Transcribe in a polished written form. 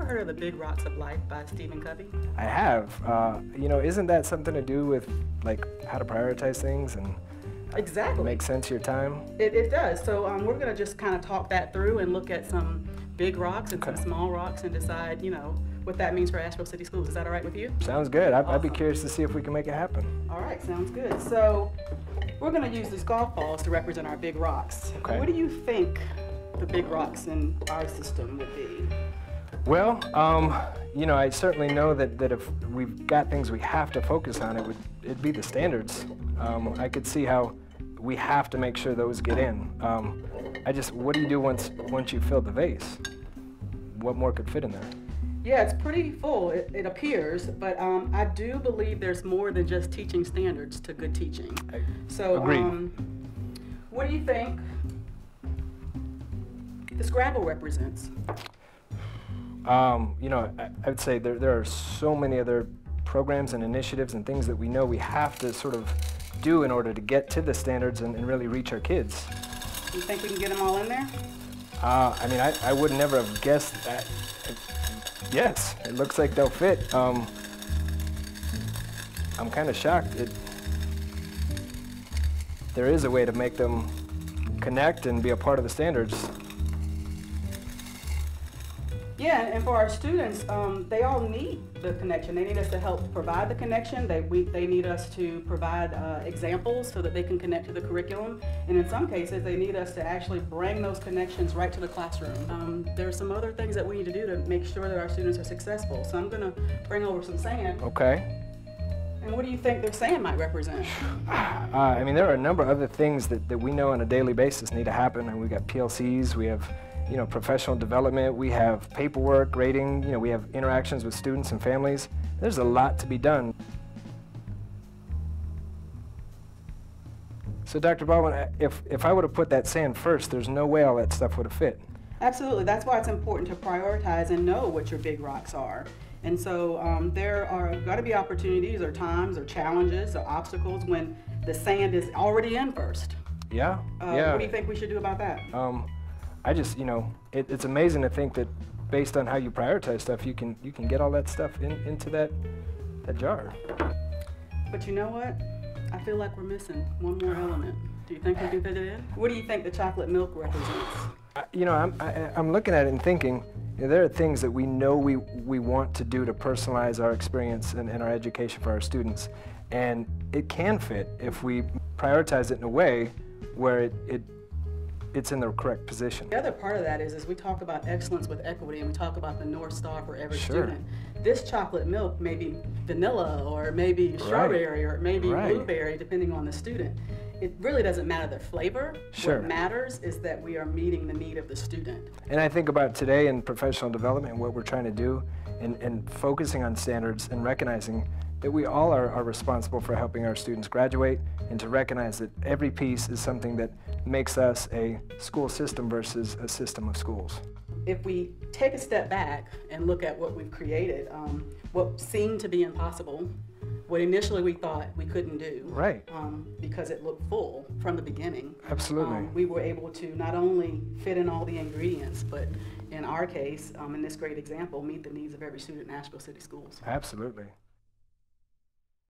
heard of The Big Rocks of Life by Stephen Covey? I have. You know, isn't that something to do with like how to prioritize things and exactly make sense of your time? It does. So we're going to just kind of talk that through and look at some big rocks and some small rocks and decide, you know, what that means for Asheville City Schools. Is that all right with you? Sounds good. Awesome. I'd be curious to see if we can make it happen. All right, sounds good. So we're going to use these golf balls to represent our big rocks. Okay. What do you think the big rocks in our system would be? Well, you know, I certainly know that if we've got things we have to focus on, it'd be the standards. I could see how we have to make sure those get in. What do you do once you fill the vase? What more could fit in there? Yeah, it's pretty full, it appears, but I do believe there's more than just teaching standards to good teaching. So, agreed. What do you think the Scrabble represents? You know, I would say there are so many other programs and initiatives and things that we know we have to sort of do in order to get to the standards and really reach our kids. You think we can get them all in there? I mean, I would never have guessed that. Yes, it looks like they'll fit. I'm kind of shocked. There is a way to make them connect and be a part of the standards. Yeah, and for our students, they all need the connection. They need us to help provide the connection. They need us to provide examples so that they can connect to the curriculum. And in some cases, they need us to actually bring those connections right to the classroom. There are some other things that we need to do to make sure that our students are successful. So I'm going to bring over some sand. Okay. And what do you think their sand might represent? I mean, there are a number of other things that we know on a daily basis need to happen. And we've got PLCs, we have professional development, we have paperwork, grading, we have interactions with students and families. There's a lot to be done. So Dr. Baldwin, if I would have put that sand first, there's no way all that stuff would have fit. Absolutely, that's why it's important to prioritize and know what your big rocks are. And so there are got to be opportunities or times or challenges or obstacles when the sand is already in first. Yeah, What do you think we should do about that? I just, it's amazing to think that based on how you prioritize stuff, you can get all that stuff into that jar. But you know what? I feel like we're missing one more element. Do you think we can fit it in? What do you think the chocolate milk represents? I'm looking at it and thinking, there are things that we know we want to do to personalize our experience and our education for our students. And it can fit if we prioritize it in a way where it's in the correct position. The other part of that is we talk about excellence with equity and we talk about the North Star for every student. This chocolate milk may be vanilla or maybe strawberry or maybe blueberry depending on the student. It really doesn't matter the flavor. What matters is that we are meeting the need of the student. And I think about today in professional development and what we're trying to do and focusing on standards and recognizing that we all are responsible for helping our students graduate and to recognize that every piece is something that makes us a school system versus a system of schools. If we take a step back and look at what we've created, what seemed to be impossible, what initially we thought we couldn't do, because it looked full from the beginning. Absolutely. We were able to not only fit in all the ingredients, but in our case, in this great example, meet the needs of every student in Asheville City Schools. Absolutely.